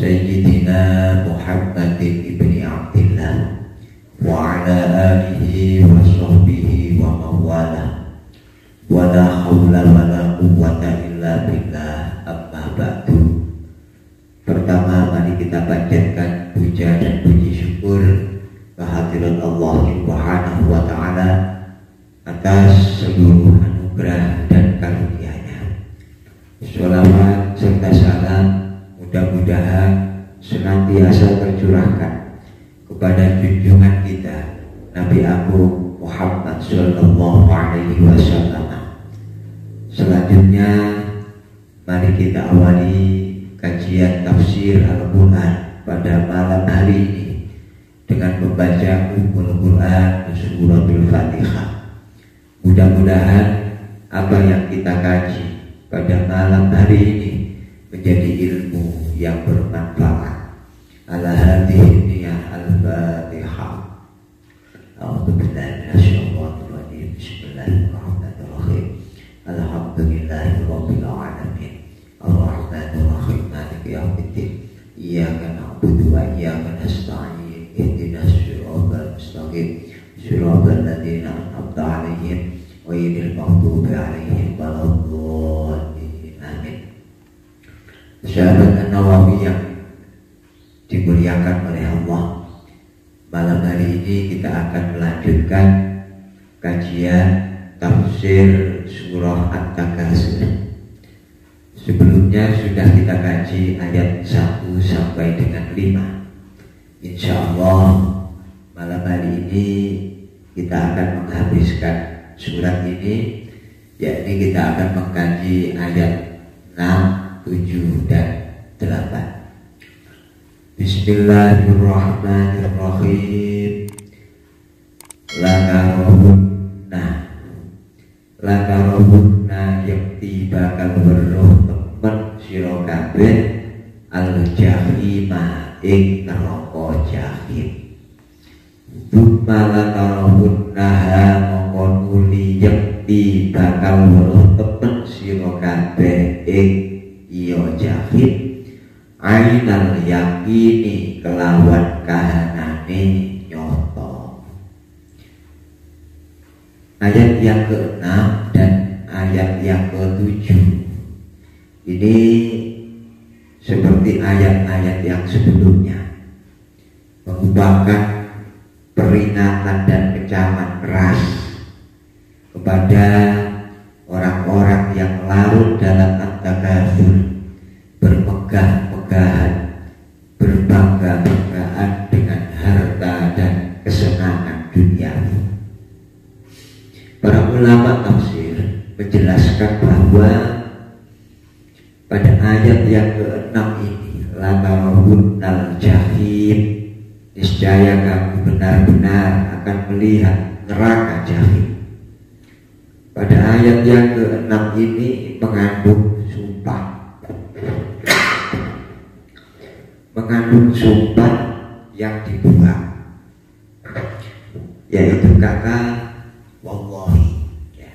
Sayyidina Muhammadin ibni Abdillah wa ala alihi wa sahbihi wa mawala wa la hawla wa la quwwata illa billah, amma ba'du. Pertama, mari kita panjatkan puja dan puji syukur kehadirat Allah Subhanahu wa ta'ala atas seluruh anugerah dan karunia-Nya. Sholawat serta salam mudah-mudahan senantiasa tercurahkan kepada junjungan kita Nabi Agung Muhammad sallallahu alaihi wasallam. Selanjutnya mari kita awali kajian tafsir Al-Quran pada malam hari ini dengan membaca Ummul Quran Suratul Fatihah. Mudah-mudahan apa yang kita kaji pada malam hari ini menjadi ilmu yang bermanfaat. Ala hadhihi niyah al-Fatihah. A'udzu billahi minasyaitonir rajim. Bismillahirrahmanirrahim. Alhamdulillahirabbil alamin. Arrahmanir rahim. Maliki yaumiddin. Iyyaka na'budu wa iyyaka nasta'in. Ihdinas siratal mustaqim. Siratal ladzina an'amta 'alaihim ghairil maghdubi 'alaihim waladdallin. Amin. Sahabat An-Nawawi yang dimuliakan oleh Allah, malam hari ini kita akan melanjutkan kajian tafsir surah At-Takasur. Sebelumnya sudah kita kaji ayat 1 sampai dengan 5. Insya Allah malam hari ini kita akan menghabiskan surat ini, yakni kita akan mengkaji ayat 6, 7 dan 8. Bismillahirrahmanirrahim. Lakarobunna yakti bakal weruh temen sira kabeh al-jahima ing neraka jahim. Tsumma lakarobunna mongko nuli yakti bakal weruh temen sira kabeh ing iya jahim ainal yakini kelawan kahanane nyoto. Ayat yang ke-6 dan ayat yang ke-7 ini seperti ayat-ayat yang sebelumnya, merupakan peringatan dan kecaman keras kepada orang-orang yang larut dalam at-takasur, bermegah-megahan, berbangga-banggaan dengan harta dan kesenangan duniawi. Para ulama tafsir menjelaskan bahwa pada ayat yang ke-6 ini, latarawunnal jahim, niscaya kamu benar-benar akan melihat neraka jahim. Pada ayat yang ke-6 ini mengandung sumpah yang dibuang, yaitu kata wallahi, ya.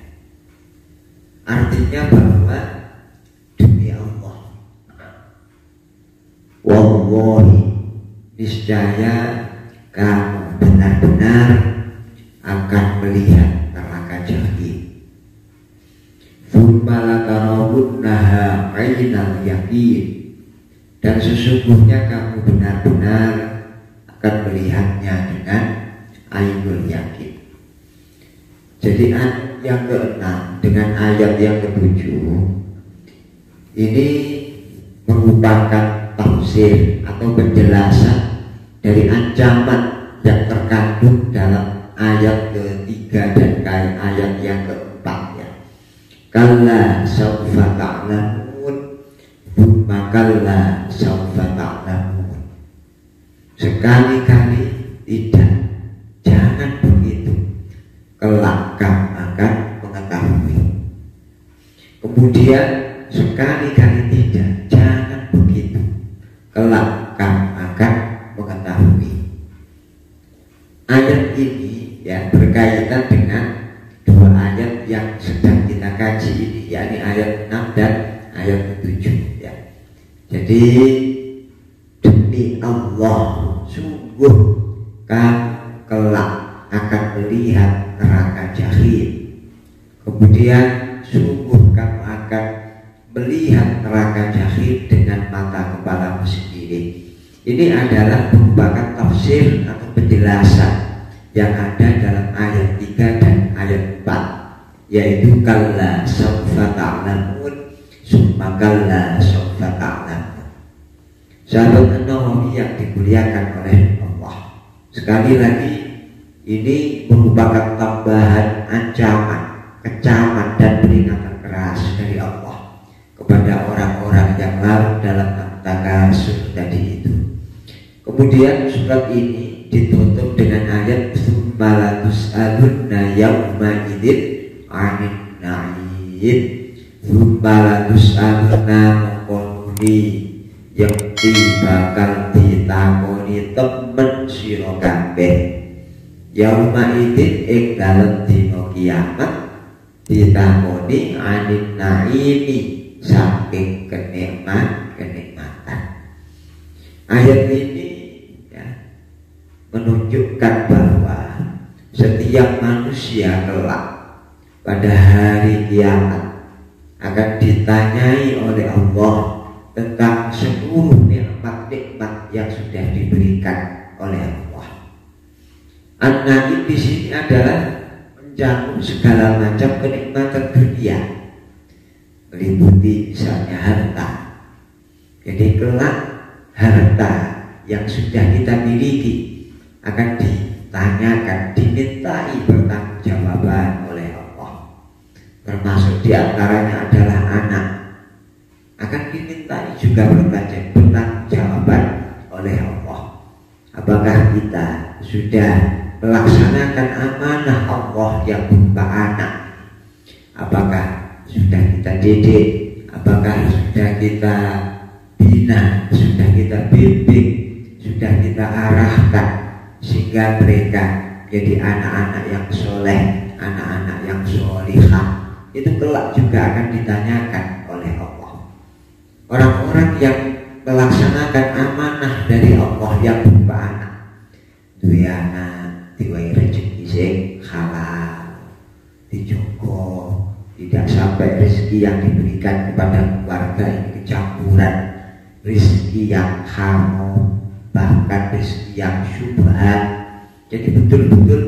Artinya bahwa demi Allah, wallahi, niscaya kamu benar-benar akan melihat neraka jahim. Tsumma latarawunnaha 'ainal yaqin, dan sesungguhnya kamu benar-benar akan melihatnya dengan ainul yakin. Jadi ayat yang ke-6 dengan ayat yang ke-7 ini merupakan tafsir atau penjelasan dari ancaman yang terkandung dalam ayat ke-3 dan ayat yang ke-4, ya. Kalla sawfa ta'lamun, makalla sawfa ta'lamun. Sekali-kali tidak, jangan begitu, kelak kamu akan mengetahui. Kemudian sekali-kali tidak, jangan begitu, kelak kamu akan mengetahui. Ayat ini ya berkaitan dengan dua ayat yang sedang kita kaji ini, yakni ayat 6 dan ayat 7, ya. Jadi sungguh kamu kelak akan melihat neraka jahim. Kemudian sungguh kamu akan melihat neraka jahim dengan mata kepalamu sendiri. Ini adalah merupakan tafsir atau penjelasan yang ada dalam ayat 3 dan ayat 4, yaitu kalla sawfa ta'lamun summa kalla sawfa ta'lamun. Sahabat An-Nawawi yang dimuliakan oleh Allah, sekali lagi ini merupakan tambahan ancaman, kecaman dan peringatan keras dari Allah kepada orang-orang yang larut dalam takasur tadi itu. Kemudian surat ini ditutup dengan ayat tsumma la tus'alunna yawma idzin 'anil na'im. Tsumma la tus'alunna maquluni yang bakal ditakoni temen sira kabeh. Yauma idzin ing dalem dina kiamat ditakoni 'anil na'imi saking kenikmatan. Ayat ini menunjukkan bahwa setiap manusia kelak pada hari kiamat akan ditanyai oleh Allah tentang seluruh nikmat-nikmat yang sudah diberikan oleh Allah. An-Na'im di sini adalah mencakup segala macam kenikmatan dunia, meliputi misalnya harta. Jadi kelak harta yang sudah kita miliki akan ditanyakan, dimintai pertanggungjawaban oleh Allah. Termasuk diantaranya adalah anak, akan dimintai juga pertanggungjawaban oleh Allah. Apakah kita sudah melaksanakan amanah Allah yang berupa anak? Apakah sudah kita didik? Apakah sudah kita bina? Sudah kita bimbing? Sudah kita arahkan sehingga mereka jadi anak-anak yang soleh, anak-anak yang solihah? Itu kelak juga akan ditanyakan oleh Allah. Orang-orang yang melaksanakan amanah dari Allah yang berupa anak, duwe anak, diwai rezeki sing halal, dijogo, tidak sampai rezeki yang diberikan kepada keluarga ini kecampuran rezeki yang haram, bahkan rezeki yang syubhat. Jadi betul-betul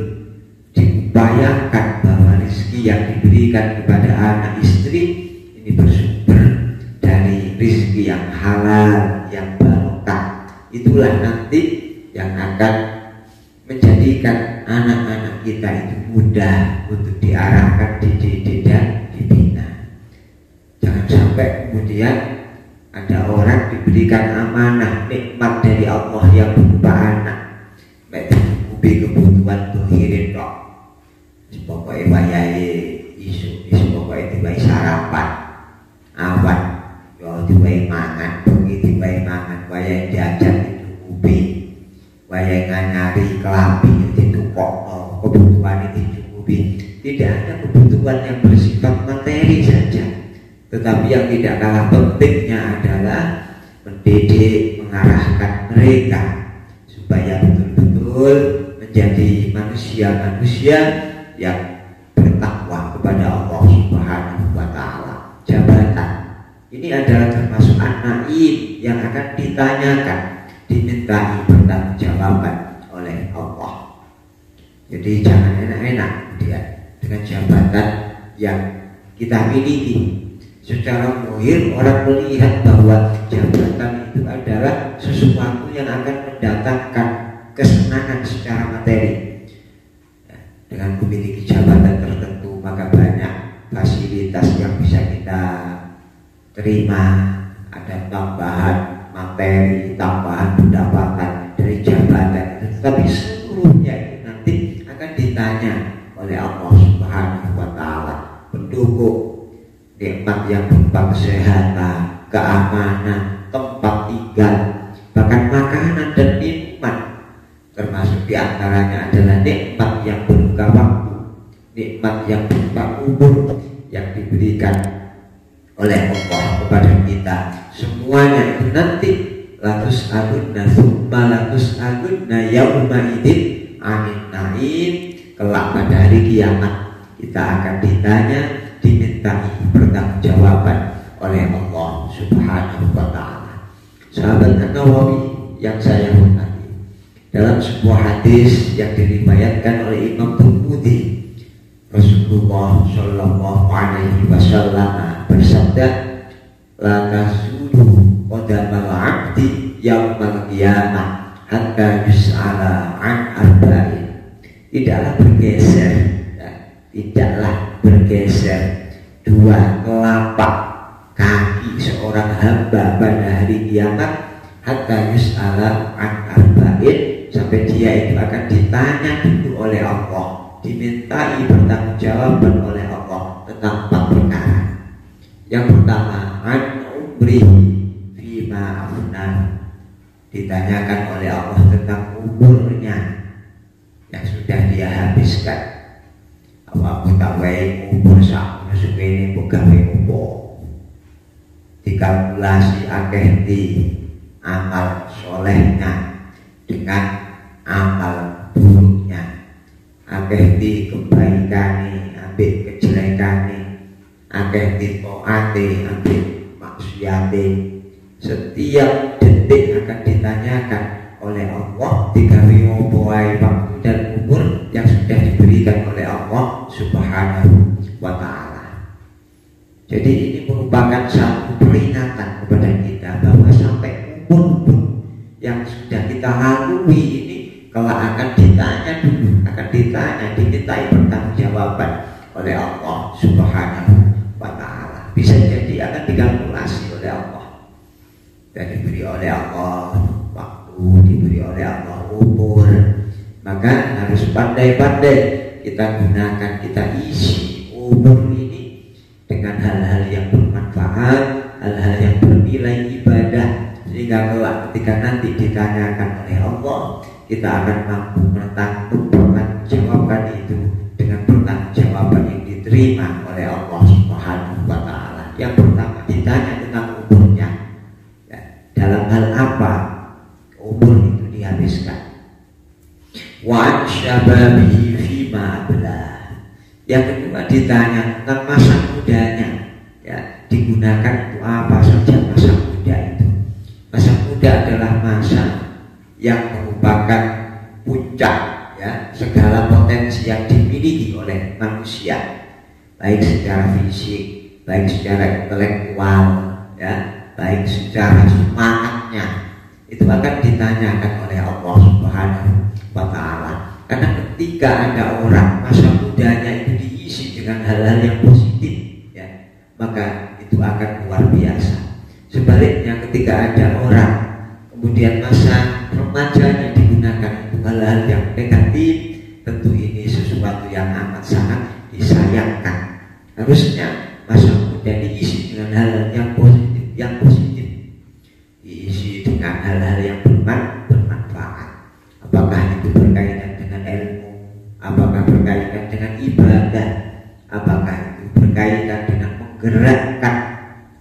diupayakan bahwa rezeki yang diberikan kepada anak istri ini bersumber dari rezeki yang halal, yang barokah. Itulah nanti yang akan menjadikan anak-anak kita itu mudah untuk diarahkan, dididik dan dibina. Jangan sampai kemudian ada orang diberikan amanah nikmat dari Allah yang berupa anak, mencukupi kebutuhan dohirin kok. Pokoknya wayahe isu pokoknya diwai sarapan, awan yo diwai mangan, bengi diwai mangan, wayahe jajan dicukupi, wayahe nganyari kelambi ditukokno, kebutuhan dicukupi. Tidak ada kebutuhan yang bersifat materi saja, tetapi yang tidak kalah pentingnya adalah mendidik, mengarahkan mereka supaya betul-betul menjadi manusia-manusia yang bertakwa kepada Allah Subhanahu wa Ta'ala. Jabatan ini adalah termasuk an-na'im yang akan ditanyakan, dimintai pertanggungjawaban oleh Allah. Jadi jangan enak-enak dengan jabatan yang kita miliki. Secara muhir orang melihat bahwa jabatan itu adalah sesuatu yang akan mendatangkan kesenangan secara materi. Dengan memiliki jabatan tertentu maka banyak fasilitas yang bisa kita terima, ada tambahan materi, tambahan pendapatan dari jabatan itu. Tetapi seluruhnya itu nanti akan ditanya oleh Allah Subhanahu wa Ta'ala. Pendukung nikmat yang berupa kesehatan, keamanan, tempat tinggal, bahkan makanan dan minuman, termasuk diantaranya adalah nikmat yang berupa waktu, nikmat yang berupa umur yang diberikan oleh Allah kepada kita. Semuanya itu nanti latus agudna summa latus agudna yauma idin anin naim. Kelak pada hari kiamat kita akan ditanya, dimintai pertanggungjawaban oleh Allah Subhanahu wa ta'ala. Sahabat Nawawi yang saya hormati, dalam sebuah hadis yang diriwayatkan oleh Imam Tirmidzi, Rasulullah Shallallahu Alaihi Wasallam bersabda, la tazulu qadamal abdi yaumal qiyamah hatta yus'ala an arba'in. Tidaklah bergeser dua telapak kaki seorang hamba pada hari kiamat hatta yus'ala an arba'in, sampai dia itu akan ditanya dulu oleh Allah, dimintai pertanggungjawaban oleh Allah tentang 4 perkara. Yang pertama, an umrihi fima afna, ditanyakan oleh Allah tentang umurnya yang sudah dia habiskan. Aku tak wae umur sakmono suwene mbok gawe opo, dikalkulasi akeh di amal solehnya dengan amal buruknya, akeh di kebaikane ambek kejelekane, akeh di taate ambek maksiate. Setiap detik akan ditanyakan oleh Allah, digawe opo wae waktu dan umur yang sudah diberikan oleh Allah Subhanahu wa ta'ala. Jadi ini merupakan satu peringatan kepada kita bahwa sampai umur yang sudah kita lalui ini kelak akan ditanya dulu, akan ditanya, dimintai pertanggungjawaban oleh Allah Subhanahu wa ta'ala. Bisa jadi akan dikalkulasi oleh Allah dan diberi oleh Allah waktu, diberi oleh Allah umur. Maka harus pandai-pandai kita gunakan, kita isi umur ini dengan hal-hal yang bermanfaat, hal-hal yang bernilai ibadah, sehingga kelak ketika nanti ditanyakan oleh Allah, kita akan mampu mempertanggungjawabkan itu dengan pertanggungjawaban yang diterima oleh Allah Subhanahu wa ta'ala. Yang pertama ditanya tentang umurnya, ya, dalam hal apa umur itu dihabiskan. Wa syababihi fima ablah. Yang kedua ditanya tentang masa mudanya, ya, digunakan untuk apa saja masa muda itu. Masa muda adalah masa yang merupakan puncak, ya, segala potensi yang dimiliki oleh manusia, baik secara fisik, baik secara intelektual, ya, baik secara semangatnya. Itu akan ditanyakan oleh Allah Subhanahu wa ta'ala. Karena ketika ada orang masa mudanya itu diisi dengan hal-hal yang positif, ya, maka itu akan luar biasa. Sebaliknya ketika ada orang kemudian masa remajanya digunakan untuk hal-hal yang negatif, tentu ini sesuatu yang amat sangat disayangkan. Harusnya masa muda diisi dengan hal-hal yang positif, diisi dengan hal-hal yang bermanfaat. Apakah itu berkaitan dengan ilmu, apakah berkaitan dengan ibadah, apakah itu berkaitan dengan menggerakkan,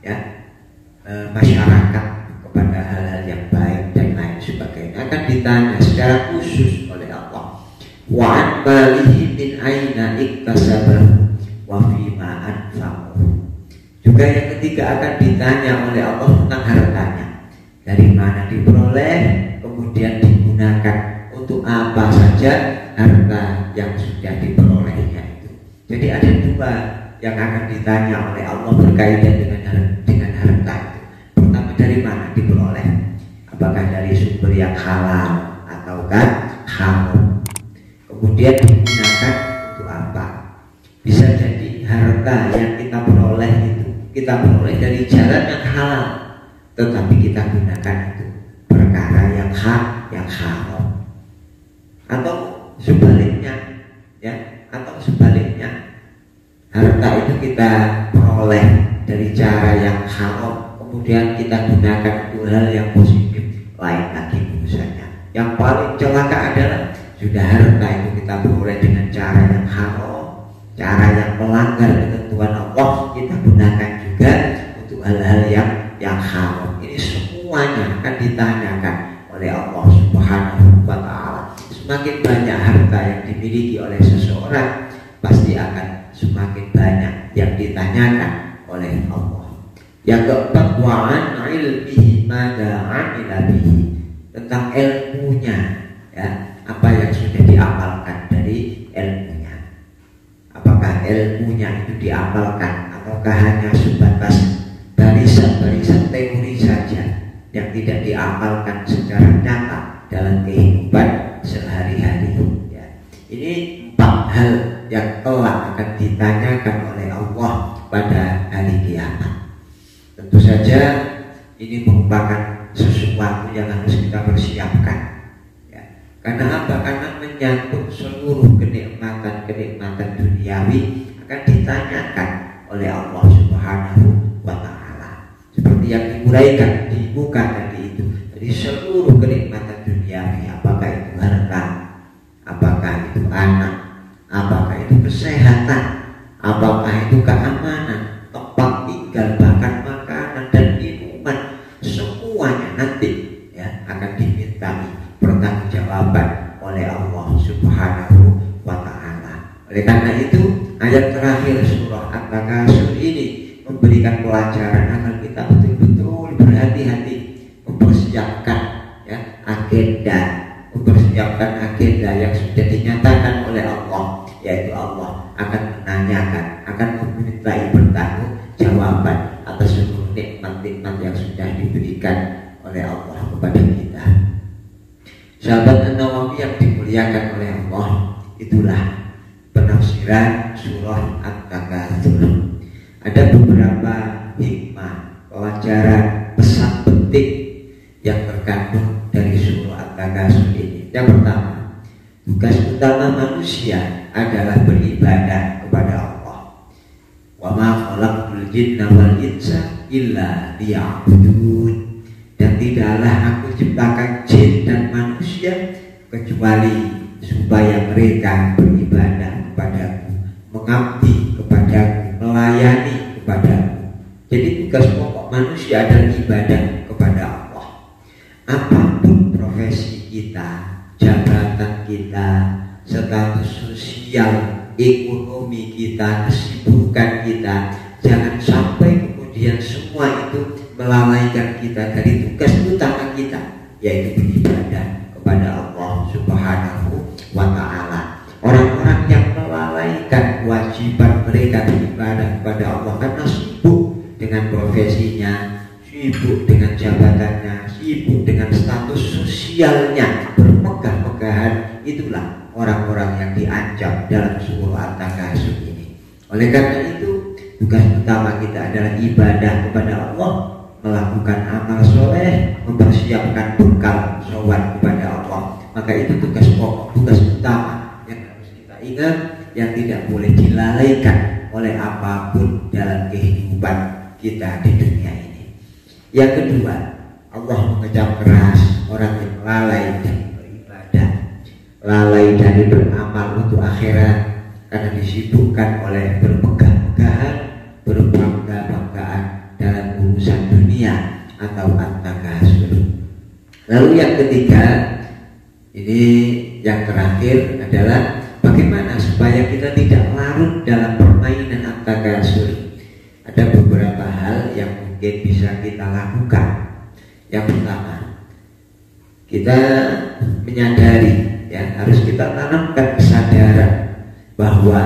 ya, masyarakat kepada hal-hal yang baik dan lain sebagainya, akan ditanya secara khusus oleh Allah. Wa an malihi min aina iktasabahu wa fima anfaqahu. Juga yang ketiga akan ditanya oleh Allah tentang hartanya, dari mana diperoleh, kemudian digunakan untuk apa saja harta yang sudah diperolehnya itu. Jadi ada dua yang akan ditanya oleh Allah berkaitan dengan harta itu. Pertama, dari mana diperoleh, apakah dari sumber yang halal ataukah haram, kemudian digunakan untuk apa. Bisa jadi harta yang kita peroleh itu kita peroleh dari jalan yang halal, tetapi kita gunakan itu perkara yang haram. Atau sebaliknya, ya, atau sebaliknya, harta itu kita peroleh dari cara yang haram, kemudian kita gunakan untuk hal yang positif, lain lagi urusannya. Yang paling celaka adalah sudah harta itu kita peroleh dengan cara yang haram, cara yang melanggar ketentuan Allah, kita gunakan juga untuk hal-hal yang haram. Ini semua semuanya akan ditanyakan oleh Allah Subhanahu wa Ta'ala. Semakin banyak harta yang dimiliki oleh seseorang, pasti akan semakin banyak yang ditanyakan oleh Allah. Yang keempat, wa'an ilmihi madza 'amila bihi, tentang ilmunya, ya, apa yang sudah diamalkan dari ilmunya. Apakah ilmunya itu diamalkan ataukah hanya sebatas barisan-barisan teori saja yang tidak diamalkan secara nyata dalam kehidupan sehari-hari, ya. Ini 4 hal yang kelak akan ditanyakan oleh Allah pada hari kiamat. Tentu saja ini merupakan sesuatu yang harus kita persiapkan, ya. Karena apa? Karena menyangkut seluruh kenikmatan duniawi akan ditanyakan oleh Allah Subhanahu wa Ta'ala. Seperti yang diuraikan di muka tadi itu, dari seluruh kenikmatan duniawi, apakah itu harta, apakah itu anak, apakah itu kesehatan, apakah itu keamanan, tempat tinggal, bahkan makanan dan minuman, semuanya nanti, ya, akan dimintai pertanggungjawaban oleh Allah Subhanahu wa Ta'ala. Oleh karena itu, ayat terakhir surah At-Takasur ini memberikan pelajaran agar kita betul-betul berhati-hati mempersiapkan, ya, mempersiapkan agenda yang sudah dinyatakan oleh Allah, yaitu Allah akan menanyakan, akan memintai pertanggungjawaban atas seluruh nikmat-nikmat yang sudah diberikan oleh Allah kepada kita. Sahabat An-Nawawi yang dimuliakan oleh Allah, itulah penafsiran surah At-Takasur. Ada beberapa hikmah, pelajaran, pesan penting yang terkandung dari surah At-Takasur ini. Yang pertama, tugas utama manusia adalah beribadah kepada Allah. Wa ma khalaqtul jinna wal insa illa liya'budun. Dan tidaklah aku ciptakan jin dan manusia kecuali supaya mereka beribadah kepadaku, mengabdi kepadaku, melayani kepadaku. Jadi tugas pokok manusia adalah ibadah kepada Allah. Apapun profesi kita, jabatan kita, status sosial, ekonomi kita, kesibukan kita, jangan sampai kemudian semua itu melalaikan kita dari tugas utama kita, yaitu beribadah kepada Allah Subhanahu wa Ta'ala. Orang-orang yang melalaikan kewajiban mereka beribadah kepada Allah karena sibuk dengan profesinya, sibuk dengan jabatannya, sibuk dengan status sosialnya, bermegah-megahan, itulah orang-orang yang diancam dalam surah At-Takasur ini. Oleh karena itu, tugas utama kita adalah ibadah kepada Allah, melakukan amal soleh, mempersiapkan bekal sowan kepada Allah. Maka itu tugas pokok, tugas utama yang harus kita ingat, yang tidak boleh dilalaikan oleh apapun dalam kehidupan kita di dunia ini. Yang kedua, Allah mengecam keras orang yang lalai dari beribadah, lalai dari beramal untuk akhirat karena disibukkan oleh bermegah-megahan, berbangga-banggaan dalam urusan dunia atau At-Takasur. Lalu yang ketiga, ini yang terakhir adalah bagaimana supaya kita tidak larut dalam permainan At-Takasur. Ada beberapa hal yang mungkin bisa kita lakukan. Yang pertama, kita menyadari, ya, harus kita tanamkan kesadaran bahwa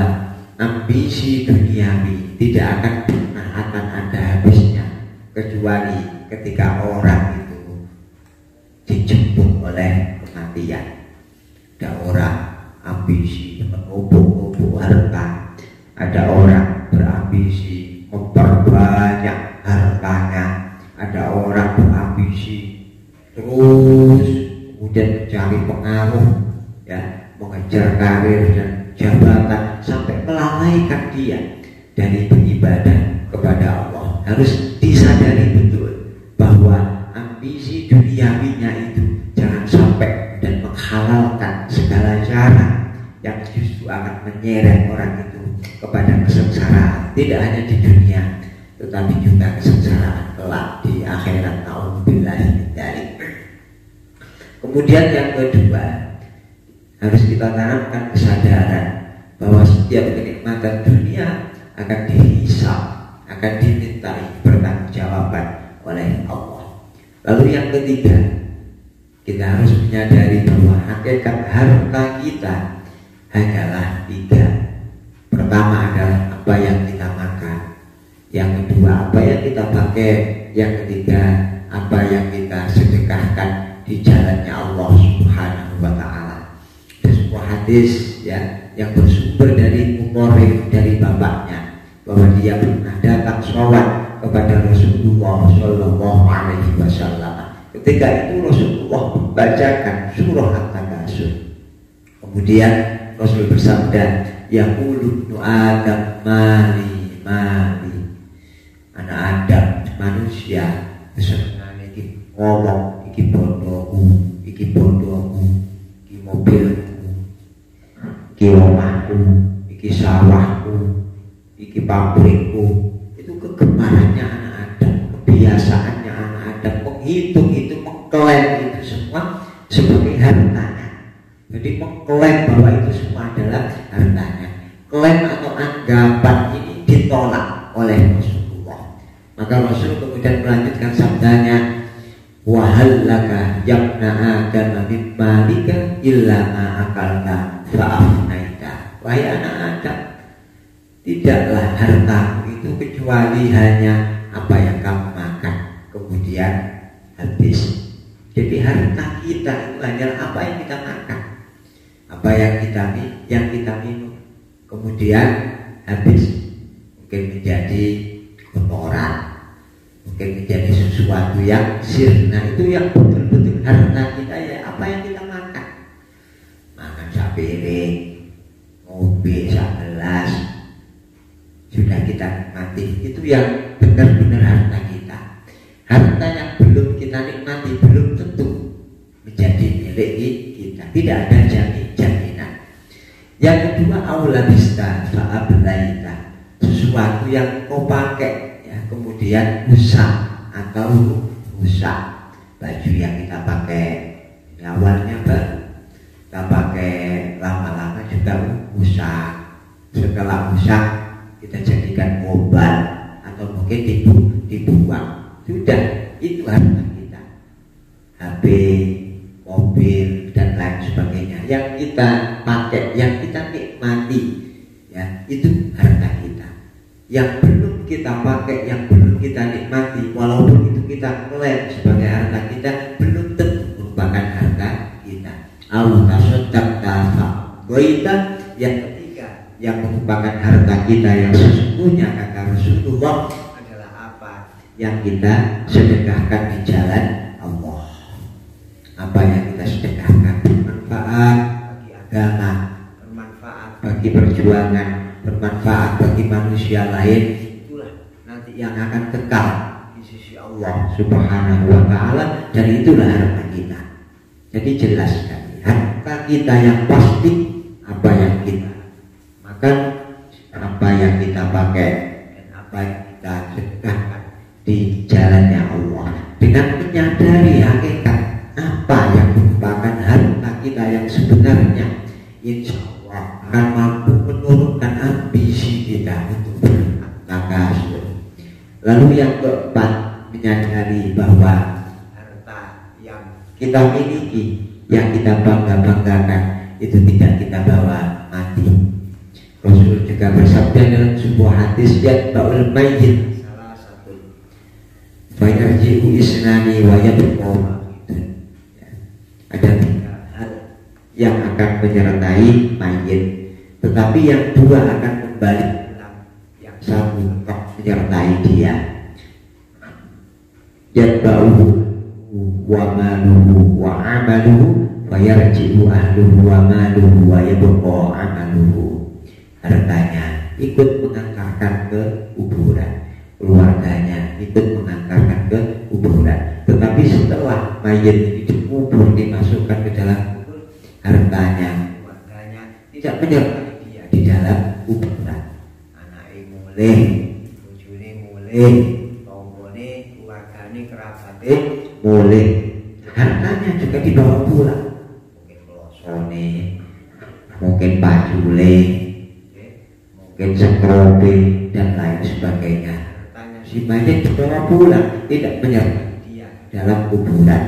ambisi duniawi tidak akan pernah akan ada habisnya kecuali ketika orang itu dijemput oleh kematian. Ada orang ambisi mengubur-ubur harta, ada orang berambisi memperbanyak hartanya, ada orang berambisi terus kemudian mencari pengaruh, ya, mengejar karir dan jabatan sampai melalaikan dia dari beribadah kepada Allah. Harus disadari betul bahwa ambisi duniawinya itu jangan sampai dan menghalalkan segala cara yang justru akan menyeret orang itu kepada kesengsaraan, tidak hanya di dunia tetapi juga kesengsaraan kelak di akhirat. Nauzubillah Kemudian yang kedua, harus kita tanamkan kesadaran bahwa setiap kenikmatan dunia akan dihisab, akan dimintai pertanggungjawaban oleh Allah. Lalu yang ketiga, kita harus menyadari bahwa hakikat harta kita hanyalah tiga. Pertama adalah apa yang kita makan, yang kedua apa yang kita pakai, yang ketiga apa yang kita sedekahkan di jalannya Allah Subhanahu wa Ta'ala. Ada sebuah hadis ya yang bersumber dari Muqarrib, dari bapaknya, bahwa dia pernah datang sholat kepada Rasulullah Shallallahu Alaihi Wasallam. Ketika itu Rasulullah membacakan surah At-Takasur. Kemudian Rasul bersabda, yaqulu ibnu Adam mali mali. Anak Adam manusia kesenangan iki ngomong, iki bondoku, iki mobilku, iki omahku, iki sawahku, iki pabrikku. Itu kegemarannya anak Adam, kebiasaannya anak Adam, menghitung itu, mengklaim itu semua sebagai hartanya. Jadi mengklaim bahwa itu semua adalah hartanya. Klaim atau anggapan ini ditolak oleh Rasulullah. Maka Rasul kemudian melanjutkan sabdanya, wa hal laka yabna Adam min malika illa ma akalta fa'afnaita. Wahai anak Adam, tidaklah hartamu itu kecuali hanya apa yang kamu makan kemudian habis. Jadi harta kita itu hanyalah apa yang kita makan, apa yang kita minum, kemudian habis. Mungkin menjadi kotoran, mungkin menjadi sesuatu yang sirna. Itu yang betul-betul harta kita ya, apa yang kita makan. Makan sapiring, ngopi segelas, sudah kita nikmati. Itu yang benar-benar harta kita. Harta yang belum kita nikmati belum tentu menjadi milik kita. Tidak ada jaminan. Yang kedua, aulabista fa'ablaita. Sesuatu yang kau pakai ya, kemudian rusak atau rusak. Baju yang kita pakai awalnya baru, kita pakai lama-lama juga rusak. Setelah rusak kita jadikan obat atau mungkin dibuang. Sudah, itu harta kita. HP, mobil dan lain sebagainya yang kita pakai, yang kita nikmati ya, itu harta kita. Yang belum kita pakai, yang belum kita nikmati, walaupun itu kita klaim sebagai harta kita, belum tentu merupakan harta kita. Yang ketiga, yang merupakan harta kita yang sesungguhnya kata Rasulullah adalah apa yang kita sedekahkan di jalan Allah. Apa yang kita sedekahkan bermanfaat bagi agama, bermanfaat bagi perjuangan, bermanfaat bagi manusia lain, itulah nanti yang akan kekal di sisi Allah Subhanahu wa Ta'ala, dan itulah harta kita. Jadi jelas sekali, harta kita yang pasti apa yang kita makan, apa yang kita pakai, dan apa yang kita sedekahkan di jalannya Allah. Dengan menyadari hakikat apa yang merupakan harta kita yang sebenarnya, insya Allah akan mampu menurunkan ambisi kita untuk bertakasur. Lalu yang keempat, menyadari bahwa harta yang kita miliki, yang kita bangga-banggakan, itu tidak kita bawa mati. Rasul juga bersabda dalam sebuah hadis, yatba'ul mayyit salah satu fayarji'u isnani wa yabqa. Ada tiga hal yang akan menyertai mayit, tetapi yang dua akan kembali pulang, yang satu tetap menyertai dia. Yatba'uhu wa maluhu wa amaluhu fayarji'u ahluhu wa maluhu wa yabqa amaluhu. Hartanya ikut mengantarkan ke kuburan, keluarganya ikut mengantarkan ke kuburan, tetapi setelah mayit dikubur, dimasukkan ke dalam kubur, hartanya, keluarganya tidak menyertai dia di dalam kuburan. Anaknya mulai, bojone mulai, tonggone, keluargane, kerabate mulai, hartanya juga dibawa pulang, mungkin pelosone, mungkin bajule, mungkin sekrobe dan lain sebagainya. Hartanya si mayit dibawa pulang, tidak menyertai dia dalam kuburan.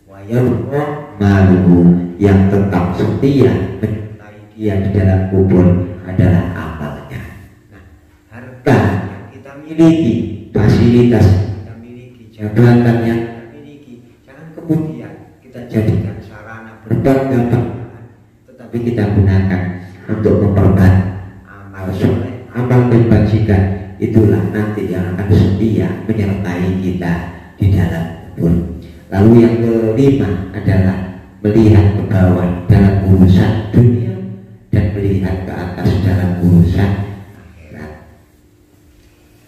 Wayalqa maluhu, yang tetap setia menyertai dia di dalam kubur adalah amalnya. Nah, harta yang kita miliki, fasilitas yang kita miliki, jabatan yang kita miliki, jangan kemudian kita jadikan sarana berbangga-banggaan, tetapi kita gunakan untuk memperbanyak amal soleh, amal kebajikan. Itulah nanti yang akan setia menyertai kita di dalam kubur. Lalu yang kelima adalah melihat ke bawah dalam urusan dunia dan melihat ke atas dalam urusan akhirat.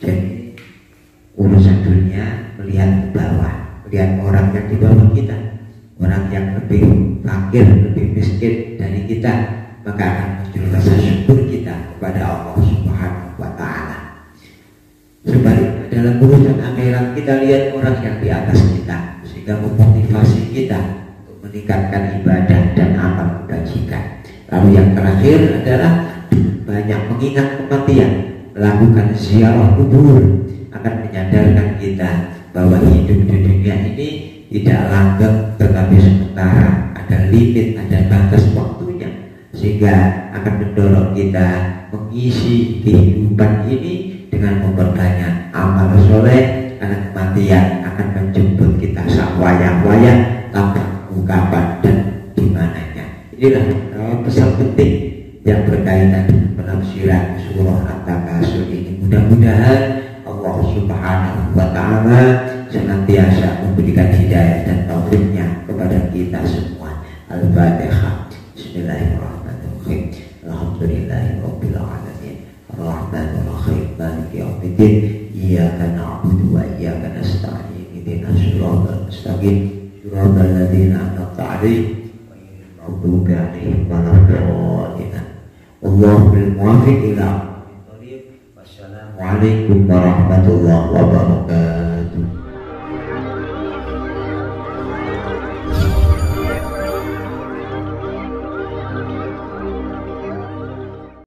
Jadi urusan dunia melihat ke bawah, melihat orang yang di bawah kita, orang yang lebih fakir, lebih miskin dari kita, maka akan muncul rasa syukur kita kepada Allah Subhanahu wa Ta'ala. Sebaliknya dalam urusan akhirat kita lihat orang yang di atas kita, sehingga memotivasi kita untuk meningkatkan ibadah dan amal kebajikan. Lalu yang terakhir adalah banyak mengingat kematian, melakukan ziarah kubur, akan menyadarkan kita bahwa hidup di dunia ini tidak langgeng tetapi sementara, ada limit, ada batas waktunya, sehingga akan mendorong kita mengisi kehidupan ini dengan memperbanyak amal soleh, karena kematian akan menjemput kita sawayang-wayang tanpa ungkapan dan dimananya. Inilah pesan penting yang berkaitan dengan penafsiran surah At-Takasur ini. Mudah-mudahan Allah Subhanahu wa Ta'ala senantiasa memberikan hidayah dan taufiknya kepada kita semua. Al-Fatihah. Bismillahirrahmanirrahim. Alhamdulillahirabbil alamin. Ar-Rahmanir Rahim. Maliki yaumiddin. Iyyaka na'budu wa iyyaka nasta'in. Ihdinas siratal mustaqim. Siratal ladzina an'amta 'alaihim ghairil maghdubi 'alaihim waladdallin. Allahumma muwaffiq ila aqwamit thoriq. Wassalamu alaikum warahmatullahi wabarakatuh.